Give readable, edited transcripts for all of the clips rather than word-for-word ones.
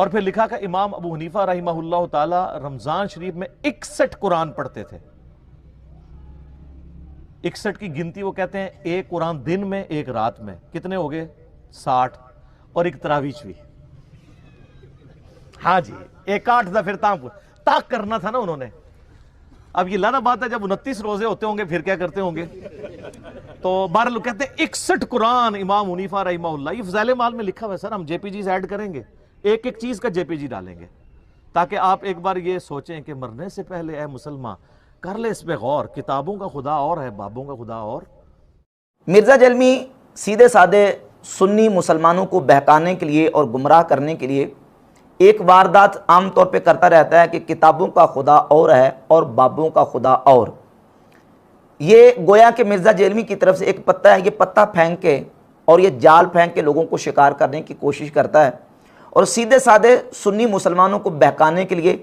और फिर लिखा कि इमाम अबू हनीफा रहिमहुल्लाह ताला रमजान शरीफ में 61 कुरान पढ़ते थे। 61 की गिनती वो कहते हैं एक कुरान दिन में एक रात में, कितने हो गए 60, और एक तरावीश भी। हाँ जी, एक 8 दफे ताक करना था ना उन्होंने। अब ये लाना बात है, जब 29 रोजे होते होंगे फिर क्या करते होंगे। तो बारह लोग कहते हैं 61 कुरान इमाम हनीफा रहिमहुल्लाह। ये फ़ज़ाइल माल में लिखा हुआ है सर, हम जेपीजी ऐड करेंगे, एक एक चीज का जेपीजी डालेंगे, ताकि आप एक बार ये सोचें कि मरने से पहले ए मुसलमान कर ले इस पे गौर, किताबों का खुदा और है, बाबों का खुदा और। मिर्ज़ा जलमी सीधे साधे सुन्नी मुसलमानों को बहकाने के लिए और गुमराह करने के लिए एक वारदात आम तौर पे करता रहता है कि किताबों का खुदा और है और बाबों का खुदा और। ये गोया कि मिर्ज़ा जलमी की तरफ से एक पत्ता है, ये पत्ता फेंक के और ये जाल फेंक के लोगों को शिकार करने की कोशिश करता है और सीधे साधे सुन्नी मुसलमानों को बहकाने के लिए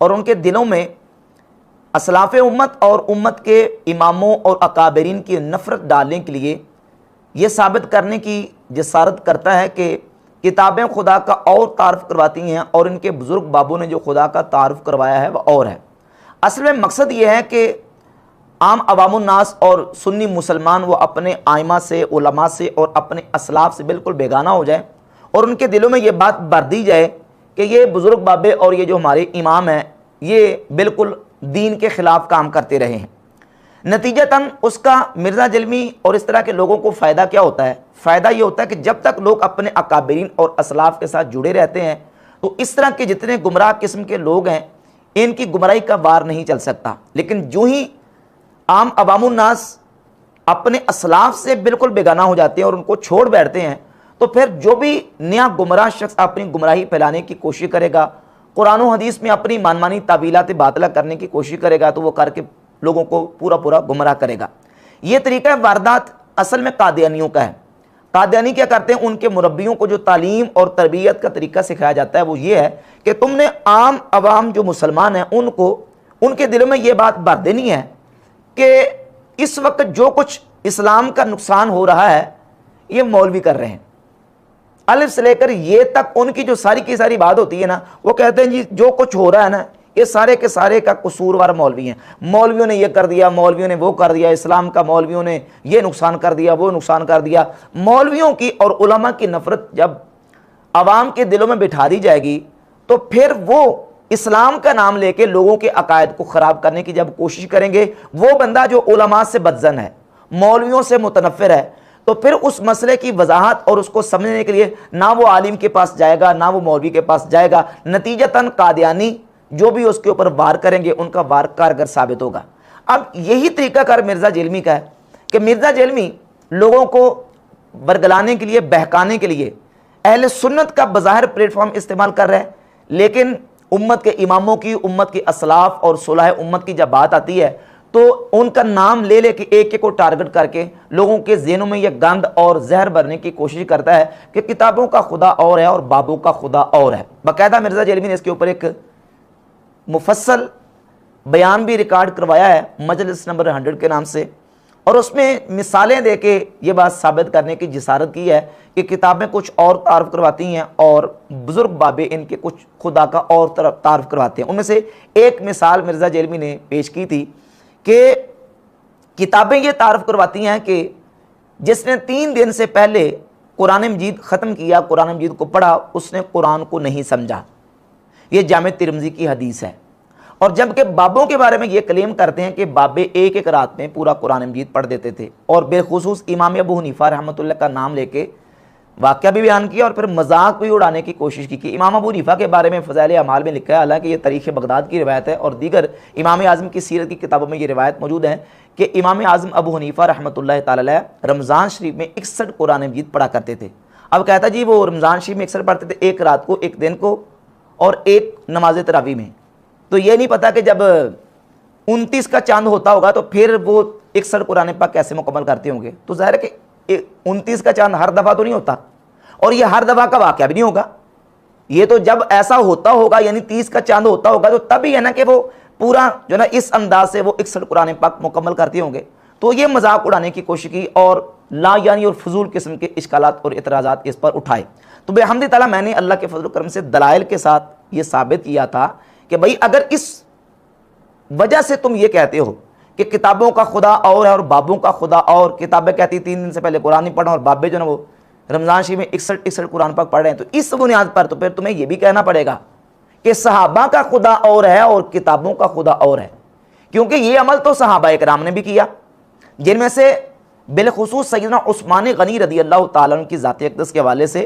और उनके दिलों में असलाफ़ उम्मत और उम्मत के इमामों और अकाबरीन की नफ़रत डालने के लिए ये साबित करने की जसारत करता है कि किताबें खुदा का और तारफ़ करवाती हैं और इनके बुज़ुर्ग बाबों ने जो खुदा का तारफ़ करवाया है वह और है। असल में मकसद ये है कि आम अवामुन्नास और सुन्नी मुसलमान वो अपने आइमा से, उलमा से और अपने असलाफ से बिल्कुल बेगाना हो जाए और उनके दिलों में ये बात भर दी जाए कि ये बुज़ुर्ग बाबे और ये जो हमारे इमाम हैं ये बिल्कुल दीन के ख़िलाफ़ काम करते रहे हैं। नतीजतन उसका मिर्ज़ा जलमी और इस तरह के लोगों को फ़ायदा क्या होता है? फ़ायदा ये होता है कि जब तक लोग अपने अकाबरीन और असलाफ के साथ जुड़े रहते हैं तो इस तरह के जितने गुमराह किस्म के लोग हैं इनकी गुमराही का वार नहीं चल सकता। लेकिन जो ही आम अवामुन्नास अपने असलाफ से बिल्कुल बेगाना हो जाते हैं और उनको छोड़ बैठते हैं तो फिर जो भी नया गुमराह शख्स अपनी गुमराही फैलाने की कोशिश करेगा, कुरान और हदीस में अपनी मनमानी तावीलात बातिला करने की कोशिश करेगा तो वो करके लोगों को पूरा पूरा गुमराह करेगा। ये तरीका वारदात असल में कादियानियों का है। कादियानी क्या करते हैं, उनके मुरब्बियों को जो तालीम और तरबियत का तरीका सिखाया जाता है वो ये है कि तुमने आम अवाम जो मुसलमान हैं उनको उनके दिलों में ये बात भर देनी है कि इस वक्त जो कुछ इस्लाम का नुकसान हो रहा है ये मौलवी कर रहे हैं। अलिफ से लेकर ये तक उनकी जो सारी की सारी बात होती है ना, वो कहते हैं जी जो कुछ हो रहा है ना ये सारे के सारे का कसूरवार मौलवी हैं। मौलवियों ने ये कर दिया, मौलवियों ने वो कर दिया, इस्लाम का मौलवियों ने ये नुकसान कर दिया, वो नुकसान कर दिया। मौलवियों की और उलमा की नफ़रत जब आवाम के दिलों में बिठा दी जाएगी तो फिर वो इस्लाम का नाम लेके लोगों के अकायद को ख़राब करने की जब कोशिश करेंगे, वो बंदा जो उलमा से बदजन है, मौलवियों से मुतनफ़िर है, तो फिर उस मसले की वजाहत और उसको समझने के लिए ना वो आलिम के पास जाएगा ना वो मौलवी के पास जाएगा। नतीजतन कादियानी जो भी उसके ऊपर वार करेंगे उनका वार कारगर साबित होगा। अब यही तरीकाकार मिर्ज़ा जलमी का है कि मिर्ज़ा जलमी लोगों को बरगलाने के लिए, बहकाने के लिए अहले सुन्नत का बज़ाहिर प्लेटफॉर्म इस्तेमाल कर रहे हैं, लेकिन उम्मत के इमामों की, उम्मत के असलाफ और सुलह उम्मत की जब बात आती है तो उनका नाम ले लेके एक एक को टारगेट करके लोगों के ज़हनों में यह गंद और जहर भरने की कोशिश करता है कि किताबों का खुदा और है और बाबों का खुदा और है। बाकायदा मिर्ज़ा जलमी ने इसके ऊपर एक मुफस्सल बयान भी रिकॉर्ड करवाया है मजलिस नंबर 100 के नाम से, और उसमें मिसालें दे के ये बात साबित करने की जिसारत की है कि किताबें कुछ और तारफ़ करवाती हैं और बुज़ुर्ग बाबे इनके कुछ खुदा का और तारफ़ करवाते हैं। उनमें से एक मिसाल मिर्ज़ा जलमी ने पेश की थी कि किताबें ये तारफ़ करवाती हैं कि जिसने 3 दिन से पहले कुरान मजीद ख़त्म किया, कुरान मजीद को पढ़ा, उसने कुरान को नहीं समझा। ये जामे तिरमिज़ी की हदीस है। और जबकि बाबों के बारे में ये क्लेम करते हैं कि बाबे एक एक रात में पूरा कुरान मजीद पढ़ देते थे, और बेखुसूस इमाम अबू हनीफा रहमतुल्लाह का नाम लेके वाक़या भी बयान किया और फिर मजाक भी उड़ाने की कोशिश की कि इमाम अबू हनीफा के बारे में फ़ज़ाइल अमाल में लिखा है, हालांकि ये तारीख़ बगदाद की रिवायत है और दीगर इमाम आज़म की सीरत की किताबों में ये रिवायत मौजूद है कि इमाम आज़म अबू हनीफा रहमतुल्लाह ताला अलैह रमज़ान शरीफ में 61 कुरान मजीद पढ़ा करते थे। अब कहता जी वो रमज़ान शरीफ में 61 पढ़ते थे, एक रात को, एक दिन को और एक नमाज तरावी में। तो ये नहीं पता कि जब 29 का चांद होता होगा तो फिर वो 61 कुरान पाक कैसे मुकम्मल करते होंगे। तो ज़ाहिर है कि 29 का चांद हर दफ़ा तो नहीं होता और ये हर दफ़ा का वाक़या भी नहीं होगा। ये तो जब ऐसा होता होगा यानी 30 का चांद होता होगा तो तभी है ना कि वो पूरा जो ना इस अंदाज से वो 61 कुरान पाक मुकम्मल करते होंगे। तो ये मजाक उड़ाने की कोशिश की और ला यानी और फजूल किस्म के इश्कालात और इतराज़ात इस पर उठाए। तो बेहमदी ताला मैंने अल्लाह के फजल करम से दलाइल के साथ ये साबित किया था कि भाई अगर इस वजह से तुम ये कहते हो कि किताबों का खुदा और है और बाबों का खुदा, और किताबें कहती 3 दिन से पहले कुरान नहीं पढ़ा और बाबे जो ना वो रमज़ान शरीफ में 61 कुरान पाक पढ़ रहे हैं, तो इस बुनियाद पर तो फिर तुम्हें यह भी कहना पड़ेगा कि सहाबा का खुदा और है और किताबों का खुदा और है, क्योंकि ये अमल तो सहाबा इकराम ने भी किया, जिनमें से बिलखुसूस सैयदना उस्मान गनी रदी अल्लाह ताला अन्हु की ज़ात अक़दस के हवाले से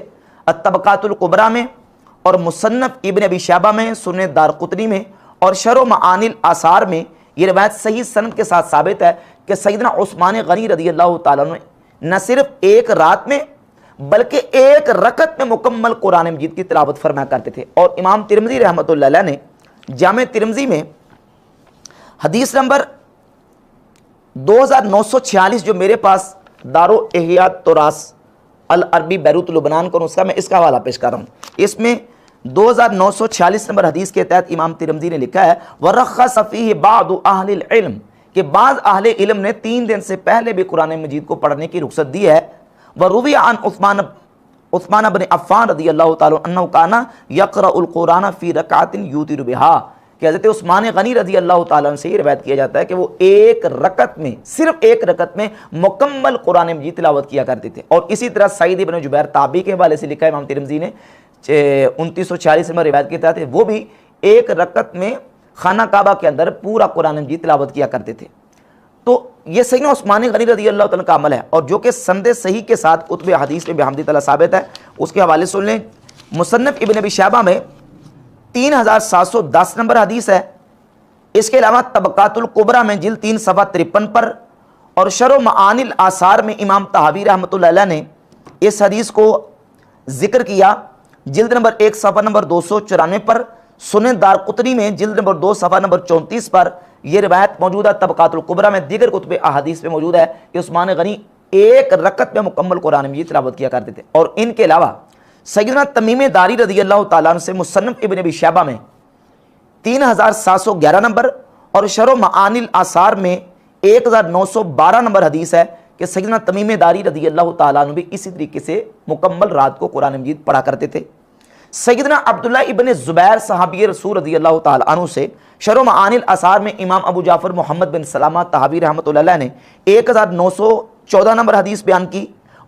अत-तबक़ातुल कुबरा में और मुसन्नफ़ इब्न अबी शैबा में, सुनन दारक़ुतनी में और शरह मआनिल आसार में ये रिवायत सही सनद के साथ साबित है कि सैयदना उस्मान गनी रदी अल्लाह ताला अन्हु न सिर्फ एक रात में बल्कि एक रकत में मुकम्मल कुरान मजीद की तिलावत फरमाया करते थे। और इमाम तिरमिज़ी रहमतुल्लाह अलैह ने जामे तिरमिज़ी में हदीस नंबर 2946 जो मेरे पास दारो इहया तुरास अल अरबी बैरूत लुबनान को नुस्खा में इसका हवाला पेश कर रहा हूँ, इसमें 2946 नंबर हदीस के तहत इमाम तिरमिज़ी ने लिखा है वरख़्ख़स फ़ीही बादु अहलिल इल्म कि बाज़ अहले इल्म ने 3 दिन से पहले भी कुरान मजीद को पढ़ने की रुख्सत दी है। व रुविया अन उस्मान इब्न अफ़्फ़ान रज़ियल्लाहु ताला अन्हु काना यक़रउल कुरान फ़ी रकअतिन यूतिरु बिहा कि हज़रत उस्मान गनी रज़ियल्लाहु ताला अन्हु से ये रिवायत किया जाता है कि वो एक रकत में, सिर्फ एक रकत में मुकम्मल कुरान मजीद तिलावत किया करते थे। और इसी तरह सईद इब्न जुबैर ताबी के हवाले से लिखा है इमाम तिरमिज़ी ने 2946 नंबर रिवायत के तहत वो भी एक रकत में खाना काबा के अंदर पूरा कुरान मजीद तिलावत किया करते थे। तो ये सैयदना उस्मान गनी रज़ियल्लाहु ताला का अमल है और जो कि संदे सही के साथ कुतुब हदीस में बेहमदी ताला साबित है। उसके हवाले सुन लें, मुसन्नफ़ इब्न अबी शैबा में 3710 नंबर हदीस है। इसके अलावा तबक़ातुल कुबरा में जिल्द 3 सफ़ा 53 पर और शरह मआनिल आसार में इमाम तहावी रहमतुल्लाह अलैह ने इस हदीस को जिक्र किया जिल्द नंबर 1 सफ़ा नंबर 294 पर। सुनन दारक़ुतनी में जिल्द नंबर 2 सफ़ा नंबर 34 पर यह रिवायत मौजूदा तबक़ातुल कुबरा में दीगर कुतुब अहादीस में मौजूद है कि उस्मान गनी एक रकत में मुकम्मल कुरान मजीद तिलावत किया करते थे। और इनके अलावा सैयदना तमीम दारी रज़ियल्लाहु ताला अन्हु से मुसन्नफ़ इब्न अबी शैबा में 3711 नंबर और शरह मआनिल आसार में 1912 नंबर हदीस है कि सैयदना तमीम दारी रज़ियल्लाहु ताला अन्हु भी इसी तरीके से मुकम्मल रात को कुरान मजीद पढ़ा करते थे। सैयदना अब्दुल्लाह इब्न ज़ुबैर सहाबी रसूल रज़ियल्लाहु ताला अन्हु से शरह मआनिल आसार में इमाम अबू जाफ़र मोहम्मद बिन सलामा तहावी रहमतुल्लाह अलैह ने 1914 नंबर हदीस बयान की।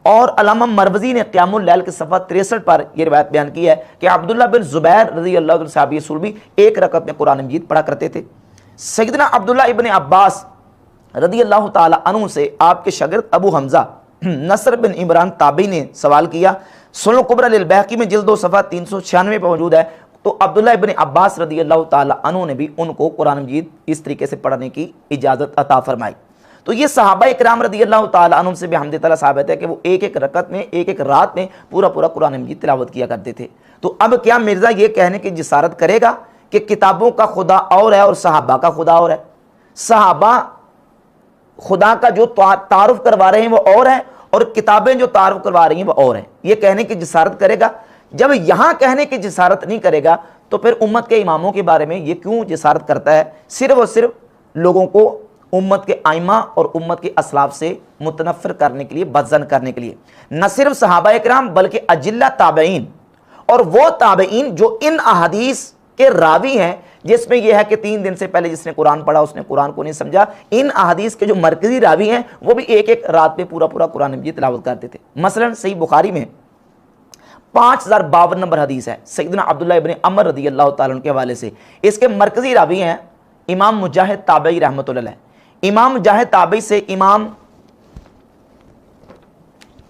और अल्लामा मरवज़ी ने क़ियामुल लैल के सफ़ा 63 पर यह रिवायत बयान की है कि अब्दुल्लाह बिन ज़ुबैर रज़ियल्लाहु अन्हु सहाबी रसूल भी एक रकत में कुरान मजीद पढ़ा करते थे। सैयदना अब्दुल्लाह इब्न अब्बास रज़ियल्लाहु ताला अन्हु से आपके शागिर्द अबू हमज़ा नसर बिन इमरान ताबी ने सवाल किया। सुनन कुबरा लिल बैहक़ी में जिल्द 2 सफ़ा 396 पर मौजूद है। तो अब्दुल्लाह इब्न अब्बास रज़ियल्लाहु ताला अन्हु ने भी उनको कुरान मजीद इस तरीके से पढ़ने की इजाज़त अता फरमाई। तो ये सहाबा इकराम रज़ियल्लाहु ताला अन्हुम से बेहमदी ताला साबित है कि वो एक एक रकत में, एक एक रात में पूरा पूरा कुरान मजीद तिलावत किया करते थे। तो अब क्या मिर्ज़ा ये कहने की जिसारत करेगा कि किताबों का खुदा और है और सहाबा का खुदा और है? सहाबा खुदा का जो तारुफ करवा रहे हैं वो और है और किताबें जो तारुफ करवा रही हैं वो और है, ये कहने की जिसारत करेगा? जब यहां कहने की जिसारत नहीं करेगा तो फिर उम्मत के इमामों के बारे में ये क्यों जिसारत करता है? सिर्फ और सिर्फ लोगों को उम्मत के आइमा और उम्मत के असलाफ से मुतनफ़िर करने के लिए, बदजन करने के लिए। न सिर्फ सहाबा इकराम बल्कि अजिल्ला ताबईन और वो ताबईन जो इन अहादीस के रावी हैं, जिसमें यह है कि 3 दिन से पहले जिसने कुरान पढ़ा उसने कुरान को नहीं समझा, इन अहादीस के जो मरकजी रावी हैं वो भी एक एक रात पे पूरा पूरा कुरान मजीद तिलावत करते थे। मसलन सही बुखारी में 5052 नंबर हदीस है सैयदना अब्दुल्लाह इब्न अमर रज़ियल्लाहु ताला के हवाले से। इसके मरकजी रावी हैं इमाम मुजाहिद ताबई रहमतुल्लाह अलैह। इमाम मुजाहिद ताबई से इमाम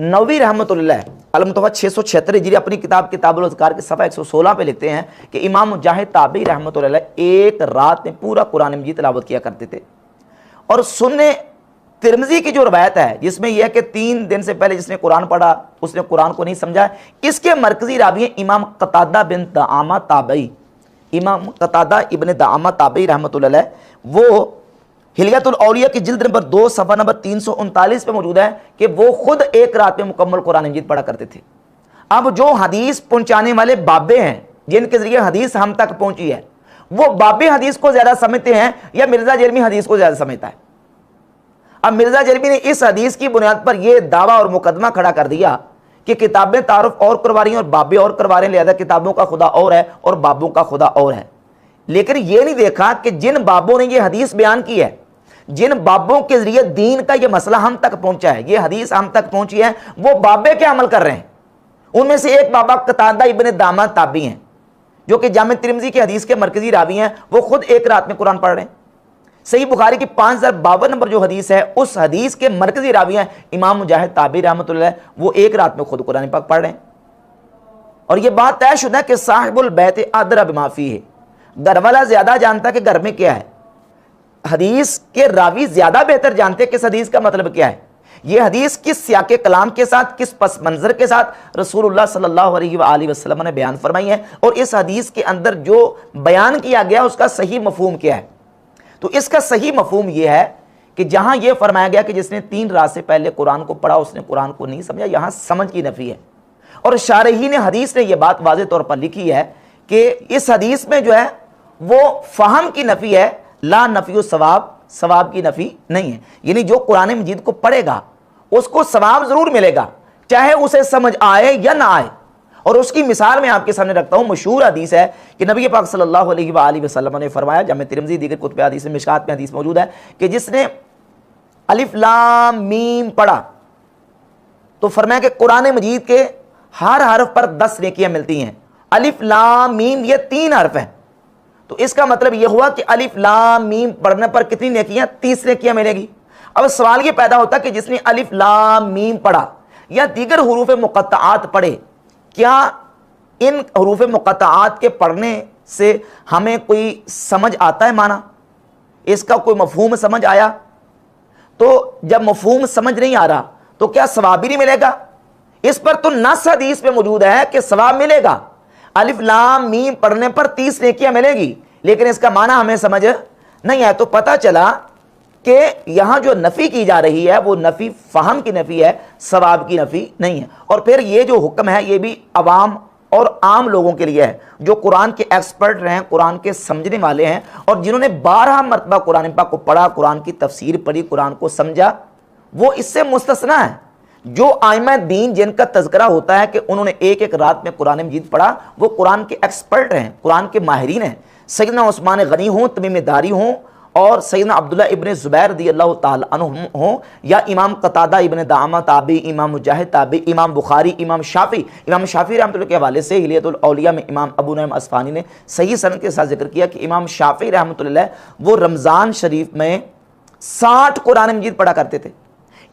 नवी रहमतुल्लाह अल-मुतवफ़्फ़ा 676 हिजरी अपनी किताबुल अज़कार के सफ़ा 116 पे लिखते हैं कि इमाम मुजाहिद ताबई रहमतुल्लाह एक रात में पूरा कुरान मजीद तिलावत किया करते थे। और सुन्ने तिरमिज़ी की जो रवायत है जिसमें यह है कि 3 दिन से पहले जिसने कुरान पढ़ा उसने कुरान को नहीं समझा, इसके मरकजी रावी हैं इमाम क़तादा बिन दआमा ताबई। इमाम क़तादा इब्न दआमा ताबई रहमतुल्लाह अलैह वो हिलियतुल औलिया की जिल्द नंबर 2 सफ़ा नंबर 339 पे मौजूद है कि वो खुद एक रात में मुकम्मल कुरान मजीद पढ़ा करते थे। अब जो हदीस पहुंचाने वाले बाबे हैं जिनके जरिए हदीस हम तक पहुंची है, वो बाबे हदीस को ज्यादा समझते हैं या मिर्जा जलमी हदीस को ज्यादा समझता है? अब मिर्जा जलमी ने इस हदीस की बुनियाद पर यह दावा और मुकदमा खड़ा कर दिया कि किताबें तारुफ और करवा रही हैं और बाबें और करवा रहे हैं, लिहाजा किताबों का खुदा और है और बाबों का खुदा और है। लेकिन यह नहीं देखा कि जिन बाबों ने यह हदीस बयान की है, जिन बाबों के जरिए दीन का यह मसला हम तक पहुंचा है, यह हदीस हम तक पहुंची है, वो बाबे क्या अमल कर रहे हैं। उनमें से एक बाबा कतादा इब्ने दामा ताबी हैं, जो कि जामे तिरमिज़ी के हदीस के मरकजी रावी हैं। वो खुद एक रात में कुरान पढ़ रहे हैं। सही बुखारी की 5052 नंबर जो हदीस है, उस हदीस के मरकजी रावी हैं इमाम मुजाहिद ताबी रहमतुल्लाह, वो एक रात में खुद कुरान पाक पढ़ रहे हैं। और ये बात तयशुदा है कि साहिबुल बैत अदरा बिमा फीह है, घर वाला ज्यादा जानता है कि घर में क्या है। हदीस के रावी ज्यादा बेहतर जानते हैं कि इस हदीस का मतलब क्या है। यह हदीस किस सियाके कलाम के साथ, किस पस मंजर के साथ रसूलुल्लाह सल्लल्लाहु अलैहि वसल्लम ने बयान फरमाई है, और इस हदीस के अंदर जो बयान किया गया उसका सही मफहूम क्या है। तो इसका सही मफहूम यह है कि जहां यह फरमाया गया कि जिसने 3 रात से पहले कुरान को पढ़ा उसने कुरान को नहीं समझा, यहां समझ की नफी है। और शारहीन हदीस ने यह बात वाज़ेह तौर पर लिखी है कि इस हदीस में जो है वो फहम की नफी है, ला नफी सवाब, सवाब की नफी नहीं है। यानी जो कुरान मजीद को पढ़ेगा उसको सवाब जरूर मिलेगा, चाहे उसे समझ आए या ना आए। और उसकी मिसाल मैं आपके सामने रखता हूं। मशहूर हदीस है कि नबी पाक सल्लल्लाहु अलैहि वसल्लम ने फरमाया, जामे तिरमिज़ी दीगर कुतुब हदीस में मिशकात में हदीस मौजूद है कि जिसने अलिफ लाम मीम पढ़ा तो फरमाया कि कुरान मजीद के हर हर्फ पर 10 नेकियां मिलती हैं। अलिफ लाम मीम ये 3 हर्फ हैं, तो इसका मतलब यह हुआ कि अलिफ लाम मीम पढ़ने पर कितनी नेकियां, 30 नेकियां मिलेगी। अब सवाल यह पैदा होता है कि जिसने अलिफ लाम मीम पढ़ा या दीगर हुरूफ मुक़त्तआत पढ़े, क्या इन हुरूफ मुक़त्तआत के पढ़ने से हमें कोई समझ आता है माना, इसका कोई मफहूम समझ आया? तो जब मफहूम समझ नहीं आ रहा तो क्या सवाब भी नहीं मिलेगा? इस पर तो नस हदीस में मौजूद है कि सवाब मिलेगा, अलिफ लाम मीम पढ़ने पर 30 नेकियां मिलेगी, लेकिन इसका माना हमें समझ नहीं आया। तो पता चला कि यहां जो नफी की जा रही है वो नफी फहम की नफी है, सवाब की नफी नहीं है। और फिर ये जो हुक्म है ये भी अवाम और आम लोगों के लिए है, जो कुरान के एक्सपर्ट रहे हैं, कुरान के समझने वाले हैं, और जिन्होंने 12 मरतबा कुरान पाक को पढ़ा, कुरान की तफसीर पढ़ी, कुरान को समझा, वो इससे मुस्तस्ना है। जो आइमा दीन जिनका तज़किरा होता है कि उन्होंने एक एक रात में कुरान मजीद पढ़ा, वो कुरान के एक्सपर्ट हैं, कुरान के माहिरीन हैं। सैयदना उस्मान गनी हों, तमीम दारी हों, और सैयदना अब्दुल्लाह इब्ने ज़ुबैर रज़ियल्लाहु ताला अन्हु हों, या इमाम कतादा इब्ने दामा ताबी, इमाम मुजाहिद ताबी, इमाम बुखारी, इमाम शाफ़ी रहमतुल्लाह के हवाले से हिलियतुल औलिया में इमाम अबू नईम अस्फ़हानी ने सही सनद के साथ जिक्र किया कि इमाम शाफ़ी रहमतुल्लाह वो रमज़ान शरीफ में 60 कुरान मजीद पढ़ा करते थे।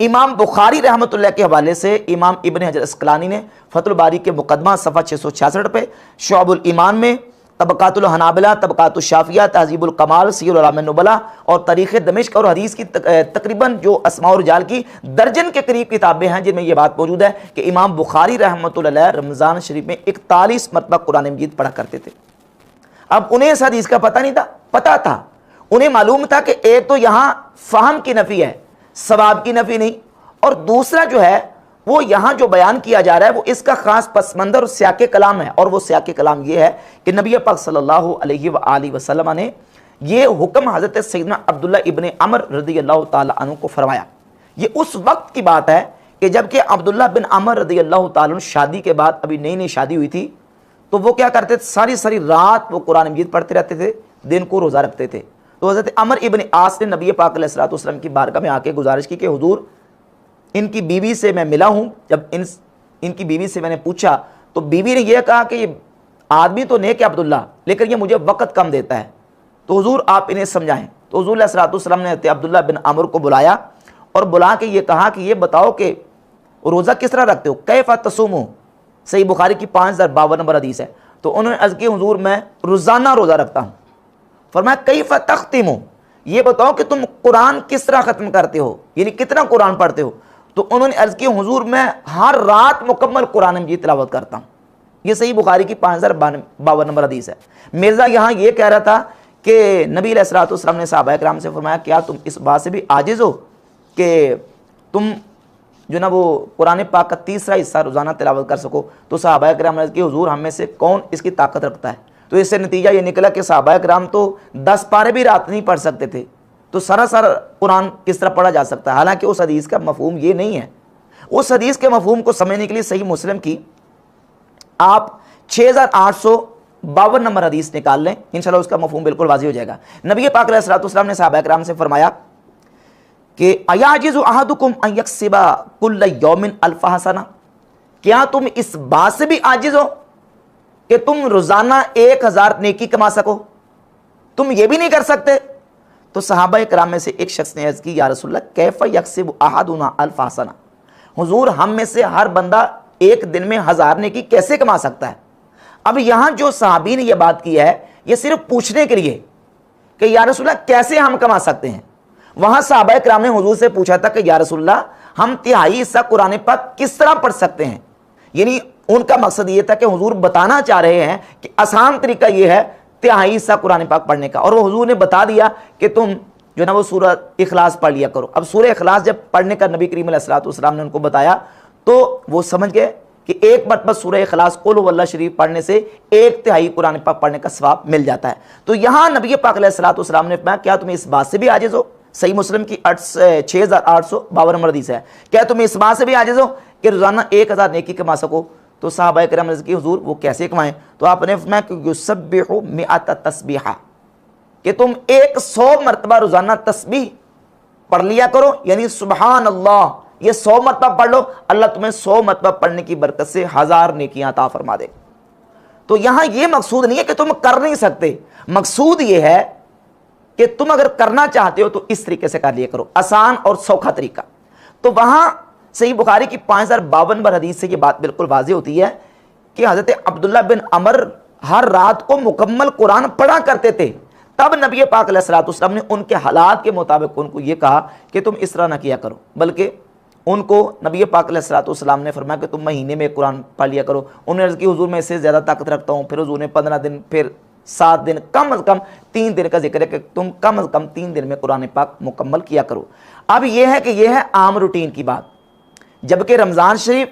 इमाम बुखारी रहमतुल्लाह के हवाले से इमाम इब्ने हजर अस्क़लानी ने फ़तहुल बारी के मुक़द्दमा सफ़ा 666 पे, शुअबुल ईमान में, तबक़ातुल हनाबिला, तबक़ातुश शाफ़िया, तहज़ीबुल कमाल, सीर उलमा नुबला और तारीख़ दमिश्क और हदीस की तकरीबन जो अस्मा और रिजाल की दर्जन के करीब किताबें हैं जिनमें यह बात मौजूद है कि इमाम बुखारी रहमतुल्लाह रमज़ान शरीफ में 41 मरतबा कुरान मजीद पढ़ा करते थे। अब उन्हें इस हदीस का पता नहीं था, पता था, उन्हें मालूम था कि एक तो यहाँ फ़हम की नफ़ी है, सवाब की नफ़ी नहीं, और दूसरा जो है वो यहाँ जो बयान किया जा रहा है वो इसका खास पसमंदर और सियाके कलाम है। और वो सियाके कलाम ये है कि नबी पाक सल्लल्लाहु अलैहि वसल्लम ने ये हुक्म हज़रत सैयदना अब्दुल्लाह इब्ने अमर रज़ियल्लाहु ताला अन्हु को फरमाया। ये उस वक्त की बात है कि जबकि अब्दुल्लाह बिन अमर रज़ियल्लाहु ताला अन्हु शादी के बाद, अभी नई नई शादी हुई थी, तो वो क्या करते थे, सारी सारी रात वो कुरान मजीद पढ़ते रहते थे, दिन को रोज़ा रखते थे। तो हज़रत अमर इब्न आस ने नबी पाक अलैहिस्सलातु वस्सलाम की बारगाह में आके गुजारिश की कि हुजूर, इनकी बीवी से मैं मिला हूँ। जब इनकी बीवी से मैंने पूछा तो बीवी ने यह कहा कि ये आदमी तो नेक है अब्दुल्ला, लेकिन ये मुझे वक़्त कम देता है, तो हुजूर आप इन्हें समझाएं। तो हुजूर अलैहिस्सलातु वस्सलाम ने अब्दुल्ला बिन अमर को बुलाया और बुला के ये कहा कि ये बताओ कि रोज़ा किस तरह रखते हो, कैफ़ तसूमू, सही बुखारी की 5052 नंबर हदीस है। तो उन्होंने अर्ज़ की हुजूर मैं रोज़ाना रोज़ा रखता हूँ। फरमाया कैफ़ तख्तिमू, ये बताओ कि तुम कुरान किस तरह ख़त्म करते हो, यानी कितना कुरान पढ़ते हो। तो उन्होंने अर्ज़ की हुजूर मैं हर रात मुकम्मल कुरान मजीद तिलावत करता हूँ। ये सही बुखारी की 5052 नंबर हदीस है। मिर्ज़ा यहाँ ये कह रहा था कि नबी अलैहिस्सलातु वस्सलाम ने सहाबा किराम से फरमाया क्या तुम इस बात से भी आजिज़ हो कि तुम जो ना वो कुरान पाक का तीसरा हिस्सा रोज़ाना तिलावत कर सको। तो सहाबा किराम ने अर्ज़ की हुजूर हम में से कौन इसकी ताकत रखता है। तो इससे नतीजा ये निकला कि सहाबा किराम तो 10 पारे भी रात नहीं पढ़ सकते थे, तो सारा कुरान किस तरह पढ़ा जा सकता है। हालांकि उस हदीस का मफहूम ये नहीं है। उस हदीस के मफहूम को समझने के लिए सही मुस्लिम की आप 6852 नंबर हदीस निकाल लें, इंशाल्लाह उसका मफहूम बिल्कुल वाज़ी हो जाएगा। नबी पाक अलैहिस्सलाम ने सहाबा किराम से फरमाया कि अयाजिज़ु अहदुकुम अन यक्सिबा कुल्ल यौमिन अल्फ हसना, क्या तुम इस बात से भी आजिज हो कि तुम रोजाना 1000 नेकी कमा सको? तुम ये भी नहीं कर सकते? तो सहाबा किराम में से एक शख्स ने अर्ज़ की, या रसूलल्लाह कैफ़ यक्सिबु अहदुना अल्फ हसना, हुजूर हम में से हर बंदा एक दिन में 1000 नेकी कैसे कमा सकता है? अब यहां जो सहाबी ने यह बात की है, यह सिर्फ पूछने के लिए कि या रसूलल्लाह कैसे हम कमा सकते हैं। वहां सहाबा किराम ने हुजूर से पूछा था कि या रसूलल्लाह हम तिहाई हिस्सा कुरान पाक किस तरह पढ़ सकते हैं। यानी उनका मकसद यह था कि हुजूर बताना चाह रहे हैं कि आसान तरीका यह है तिहाई हिस्सा कुरान पाक पढ़ने का, और वो हुजूर ने बता दिया कि तुम जो ना वो सूरह इखलास पढ़ लिया करो। अब सूरह इखलास जब पढ़ने का नबी करीम अलैहिस्सलाम ने उनको बताया तो वो समझ गए कि एक मरतबा सूरह इखलास कुल हुवल्लाह शरीफ पढ़ने से 1/3 कुरान पाक पढ़ने का सवाब मिल जाता है। तो यहां नबी पाक अलैहिस्सलाम ने फरमाया, क्या तुम इस बात से भी आजिज हो? सही मुस्लिम की 6852 नंबर हदीस है, क्या तुम इस बात से भी आजिज हो कि रोजाना 1000 नेकी कमा सको? तो सहाबा किराम ने की हुजूर वो कैसे कमाएं? तो आपने फरमाया कि युसब्बिहु मिअत तस्बीहा, कि तुम 100 मरतबा रोजाना तस्बीह पढ़ लिया करो, यानी सुबहान अल्लाह ये 100 मरतबा पढ़ लो, अल्लाह तुम्हें 100 मरतबा पढ़ने की बरकत से 1000 नेकियां अता फरमा दे। तो यहां यह मकसूद नहीं है कि तुम कर नहीं सकते, मकसूद यह है कि तुम अगर करना चाहते हो तो इस तरीके से कर लिया करो, आसान और सौखा तरीका। तो वहां सही बुखारी की 5052 नंबर हदीस से यह बात बिल्कुल वाज़ेह होती है कि हजरत अब्दुल्ला बिन अमर हर रात को मुकम्मल कुरान पढ़ा करते थे। तब नबी पाक अलैहिस्सलाम ने उनके हालात के मुताबिक उनको यह कहा कि तुम इस तरह ना किया करो, बल्कि उनको नबी पाक अलैहिस्सलाम ने फरमाया कि तुम महीने में कुरान पढ़ लिया करो। उन्होंने अर्ज़ की हुजूर मैं इससे ज़्यादा ताकत रखता हूँ। फिर हुजूर ने 15 दिन, फिर 7 दिन, कम अज़ कम 3 दिन का जिक्र है कि तुम कम अज़ कम 3 दिन में कुरान पाक मुकम्मल किया करो। अब यह है कि यह है आम रूटीन की बात, जबकि रमज़ान शरीफ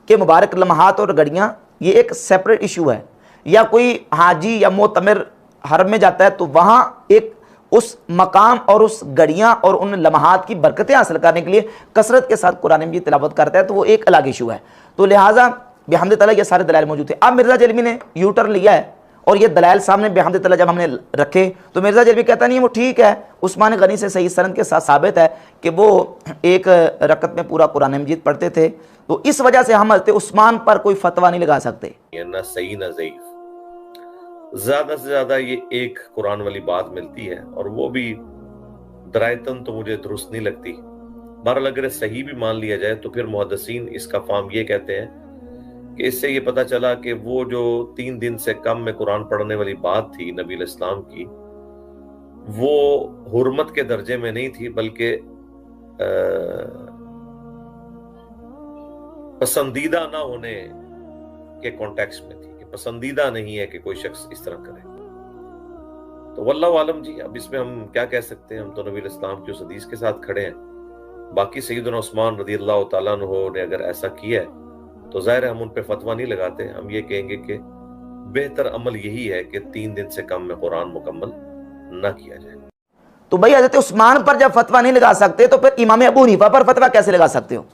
के मुबारक लम्हात और घड़ियाँ ये एक सेपरेट इशू है। या कोई हाजी या मोतमिर हरम में जाता है तो वहाँ एक उस मकाम और उस घड़ियाँ और उन लम्हात की बरकतें हासिल करने के लिए कसरत के साथ कुरान मजीद तिलावत करता है, तो वो एक अलग इशू है। तो लिहाजा बिहम्द ताला ये सारे दलाइल मौजूद थे। अब मिर्ज़ा जलमी ने यू टर्न लिया है और ये दलाइल सामने बिहम्द ताला जब हमने रखे तो मिर्ज़ा जलमी कहता नहीं वो ठीक है, उस्मान गनी से सही सनद के साथ साबित है कि वो एक रकत में पूरा कुरान मजीद पढ़ते थे। तो इस वजह से हम हज़रत उस्मान पर कोई फतवा नहीं लगा सकते। ना सही ना ज़ईफ, ज्यादा से ज्यादा ये एक कुरान वाली बात मिलती है और वो भी दरायतन तो मुझे दुरुस्त नहीं लगती। बहरहाल अगर सही भी मान लिया जाए तो फिर मुहद्दिसीन इसका फाम ये कहते हैं कि इससे ये पता चला कि वो जो 3 दिन से कम में कुरान पढ़ने वाली बात थी नबी इस्लाम की, वो हुर्मत के दर्जे में नहीं थी बल्कि पसंदीदा ना होने के कॉन्टेक्स्ट में थी, कि पसंदीदा नहीं है कि कोई शख्स इस तरह करे। तो वल्लाहु आलम जी, अब इसमें हम क्या कह सकते हैं? हम तो नबी इस्लाम की उस हदीस के साथ खड़े हैं। बाकी सैयदना उस्मान रज़ियल्लाहु ताला अन्हु ने अगर ऐसा किया है तो जाहिर है हम उन पे फतवा नहीं लगाते। हम ये कहेंगे कि बेहतर अमल यही है कि 3 दिन से कम में कुरान मुकम्मल ना किया जाए। तो भाई हज़रत उस्मान पर जब फतवा नहीं लगा सकते तो फिर इमाम अबू हनीफा पर फतवा कैसे लगा सकते हो?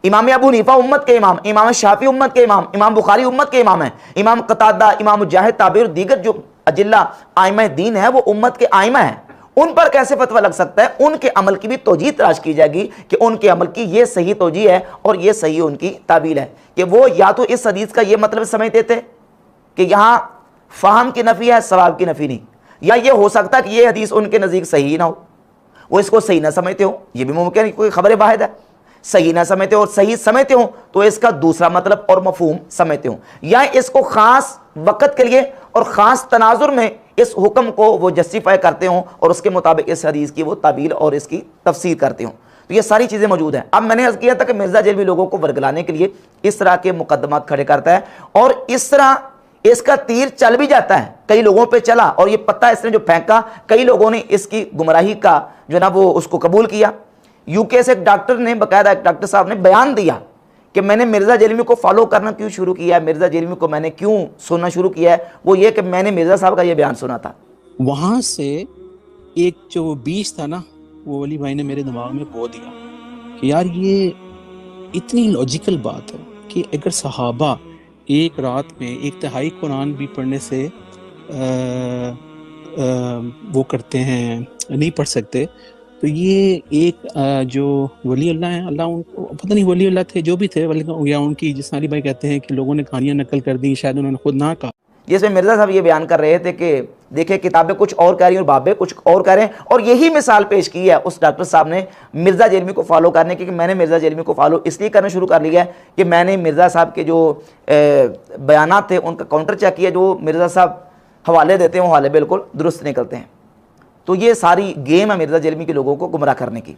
इमाम अबू हनीफा उम्मत के इमाम, इमाम शाफी उम्मत के इमाम, इमाम बुखारी उम्मत के इमाम है, इमाम कतादा, इमाम मुजाहिद, ताबी और दीगर जो अजिल्ला आइमा दीन है वो उम्मत के आइमा है। उन पर कैसे फतवा लग सकता है? उनके अमल की भी तौजीह तलाश की जाएगी कि उनके अमल की ये सही तौजीह है और ये सही उनकी ताबील है कि वो या तो इस हदीस का ये मतलब समझते थे कि यहाँ फ़हम की नफ़ी है, सवाब की नफ़ी नहीं, या ये हो सकता है कि ये हदीस उनके नज़दीक सही ना हो, वो इसको सही ना समझते हो, ये भी मुमकिन है। कोई खबर वाहिद है, सही ना समझते हो और सही समझते हो तो इसका दूसरा मतलब और मफहूम समझते हो, या इसको ख़ास वक़्त के लिए और ख़ास तनाजुर में इस हुक्म को वो जस्टिफाई करते हो और उसके मुताबिक इस हदीस की वो ताबील और इसकी तफसीर करते हो। तो ये सारी चीज़ें मौजूद हैं। अब मैंने अर्ज़ किया था कि मिर्ज़ा जलमी लोगों को वर्गलाने के लिए इस तरह के मुकदमात खड़े करता है और इस तरह इसका तीर चल भी जाता है, कई लोगों पे चला और ये पत्ता इसने जो फेंका कई लोगों ने इसकी गुमराही का जो ना वो उसको कबूल किया। यूके से एक डॉक्टर ने, बाकायदा एक डॉक्टर साहब ने बयान दिया कि मैंने मिर्ज़ा जलमी को फॉलो करना क्यों शुरू किया है, मिर्ज़ा जलमी को मैंने क्यों सुनना शुरू किया है, वो ये कि मैंने मिर्ज़ा साहब का ये बयान सुना था। वहाँ से एक जो बीज था ना, वो वली भाई ने मेरे दिमाग में बो दिया कि यार ये इतनी लॉजिकल बात है कि अगर सहाबा एक रात में 1/3 कुरान भी पढ़ने से वो करते हैं, नहीं पढ़ सकते, तो ये एक जो वली अल्लाह है, अल्लाह उनको पता नहीं वली अल्लाह थे जो भी थे, या उनकी, जिस अली भाई कहते हैं कि लोगों ने कहानियां नकल कर दी, शायद उन्होंने खुद ना कहा। जिसमें मिर्ज़ा साहब ये बयान कर रहे थे कि देखिए किताबें कुछ और कह रही हैं और बाबे कुछ और कह रहे हैं, और यही मिसाल पेश की है उस डॉक्टर साहब ने मिर्ज़ा जेलमी को फॉलो करने की, कि मैंने मिर्ज़ा जेलमी को फॉलो इसलिए करना शुरू कर लिया है कि मैंने मिर्ज़ा साहब के जो बयानात थे उनका काउंटर चेक किया, जो मिर्ज़ा साहब हवाले देते हैं वो हवाले बिल्कुल दुरुस्त निकलते हैं। तो ये सारी गेम है मिर्ज़ा जेलमी के लोगों को गुमराह करने की।